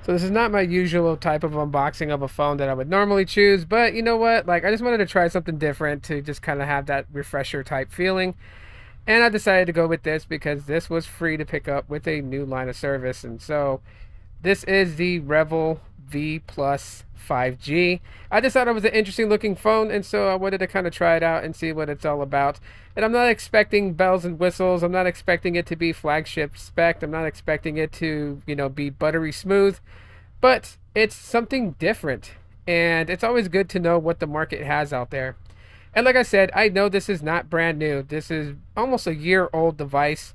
So this is not my usual type of unboxing of a phone that I would normally choose, but you know what? Like I just wanted to try something different to just kind of have that refresher type feeling. And I decided to go with this because this was free to pick up with a new line of service. And so this is the Revvl V Plus 5G. I just thought it was an interesting looking phone, and so I wanted to kind of try it out and see what it's all about. And I'm not expecting bells and whistles. I'm not expecting it to be flagship spec. I'm not expecting it to, be buttery smooth, but it's something different. And it's always good to know what the market has out there. And like I said, I know this is not brand new. This is almost a year old device.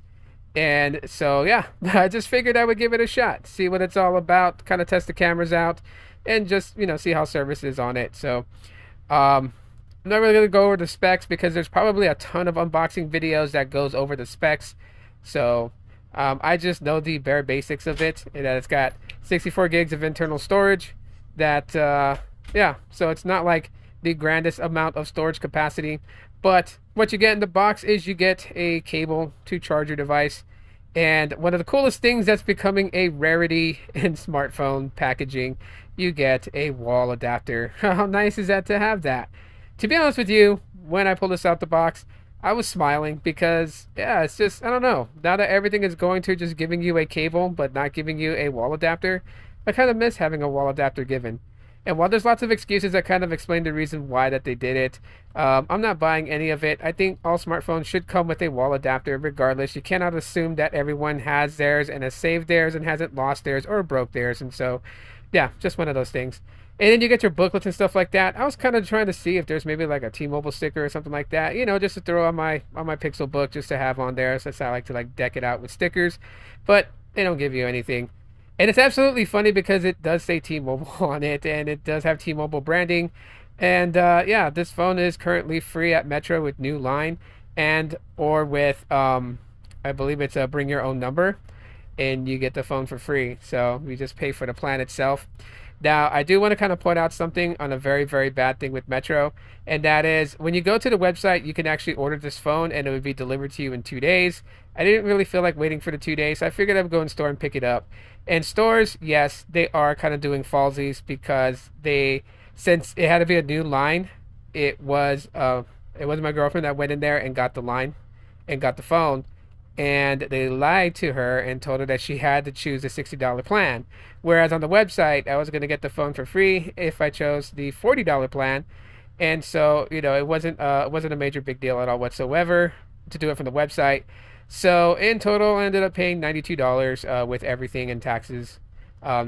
And so, yeah, I just figured I would give it a shot, see what it's all about, kind of test the cameras out, and just, see how service is on it. So, I'm not really going to go over the specs because there's probably a ton of unboxing videos that goes over the specs. So, I just know the bare basics of it, and that it's got 64 gigs of internal storage. That, yeah, so it's not like the grandest amount of storage capacity. But what you get in the box is you get a cable to charge your device. And one of the coolest things that's becoming a rarity in smartphone packaging, you get a wall adapter. How nice is that to have that? To be honest with you, when I pulled this out the box, I was smiling because, yeah, it's just, I don't know. Now that everything is going to just giving you a cable, but not giving you a wall adapter, I kind of miss having a wall adapter given. And while there's lots of excuses that kind of explain the reason why that they did it, I'm not buying any of it. I think all smartphones should come with a wall adapter regardless. You cannot assume that everyone has theirs and has saved theirs and hasn't lost theirs or broke theirs. And so, yeah, just one of those things. And then you get your booklets and stuff like that. I was kind of trying to see if there's maybe like a T-Mobile sticker or something like that, just to throw on my Pixel book just to have on there. So I like to like deck it out with stickers, but they don't give you anything. And it's absolutely funny because it does say T-Mobile on it, and it does have T-Mobile branding. And yeah, this phone is currently free at Metro with new line, and or with I believe it's a bring your own number, and you get the phone for free. So you just pay for the plan itself. Now, I do want to kind of point out something on a very, very bad thing with Metro, and that is when you go to the website, you can actually order this phone and it would be delivered to you in 2 days. I didn't really feel like waiting for the 2 days, so I figured I would go in store and pick it up. And stores, yes, they are kind of doing falsies because since it had to be a new line, it was my girlfriend that went in there and got the line and got the phone, and they lied to her and told her that she had to choose a $60 plan. Whereas on the website, I was going to get the phone for free if I chose the $40 plan. And so, it wasn't a major big deal at all whatsoever to do it from the website. So in total, I ended up paying $92 with everything and taxes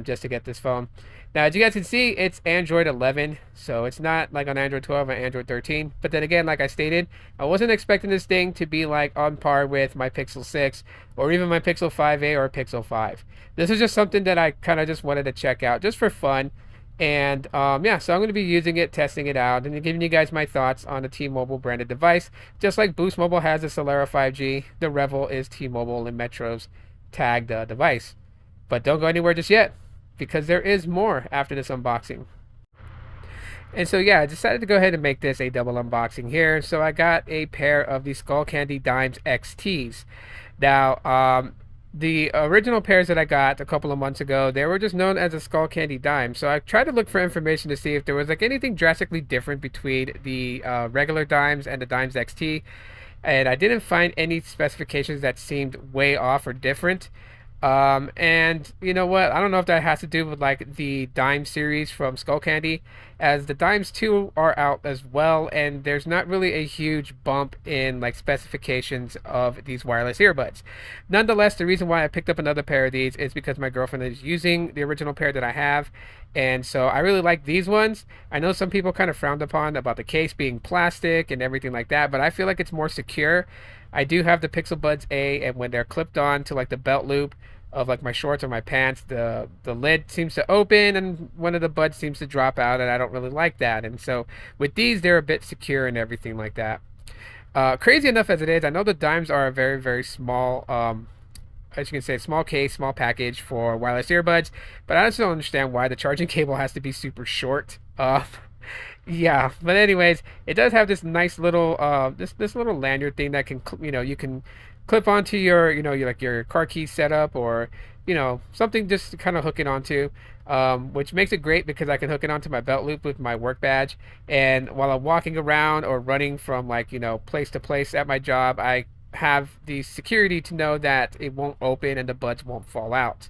just to get this phone. Now, as you guys can see, it's Android 11, so it's not like on Android 12 or Android 13. But then again, like I stated, I wasn't expecting this thing to be like on par with my Pixel 6 or even my Pixel 5a or Pixel 5. This is just something that I kind of just wanted to check out just for fun. And yeah, so I'm going to be using it, testing it out, and giving you guys my thoughts on a T-Mobile branded device. Just like Boost Mobile has the Solera 5G, the Revvl is T-Mobile and Metro's tagged device. But don't go anywhere just yet, because there is more after this unboxing. And so yeah, I decided to go ahead and make this a double unboxing here. So I got a pair of the Skullcandy Dimes XTs. Now, the original pairs that I got a couple of months ago, they were just known as a Skullcandy Dime. So I tried to look for information to see if there was like anything drastically different between the regular Dimes and the Dimes XT. And I didn't find any specifications that seemed way off or different. And you know what? I don't know if that has to do with like the Dime series from Skullcandy, as the Dimes 2 are out as well, and there's not really a huge bump in like specifications of these wireless earbuds. Nonetheless, the reason why I picked up another pair of these is because my girlfriend is using the original pair that I have, and so I really like these ones. I know some people kind of frowned upon about the case being plastic and everything like that, but I feel like it's more secure. I do have the Pixel Buds A, and when they're clipped on to like the belt loop of like my shorts or my pants, the lid seems to open and one of the buds seems to drop out, and I don't really like that. And so with these, they're a bit secure and everything like that. Crazy enough as it is, I know the Dimes are a very, very small, as you can say, small case, small package for wireless earbuds, but I just don't understand why the charging cable has to be super short. Yeah, but anyways, it does have this nice little this little lanyard thing that can, you can clip onto your, your car key setup, or something just to kind of hook it onto. Which makes it great because I can hook it onto my belt loop with my work badge, and while I'm walking around or running from like place to place at my job, I have the security to know that it won't open and the buds won't fall out.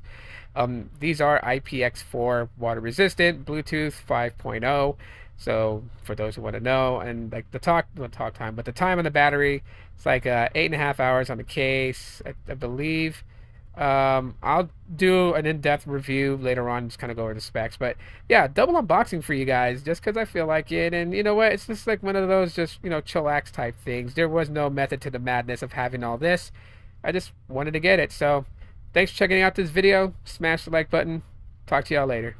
These are IPX4 water resistant, Bluetooth 5.0. So for those who want to know, and like not talk time, but the time on the battery, it's like 8.5 hours on the case, I believe. I'll do an in-depth review later on, just kind of go over the specs. But yeah, double unboxing for you guys, just because I feel like it. And you know what? It's just like one of those just chillax type things. There was no method to the madness of having all this. I just wanted to get it. So thanks for checking out this video. Smash the like button. Talk to y'all later.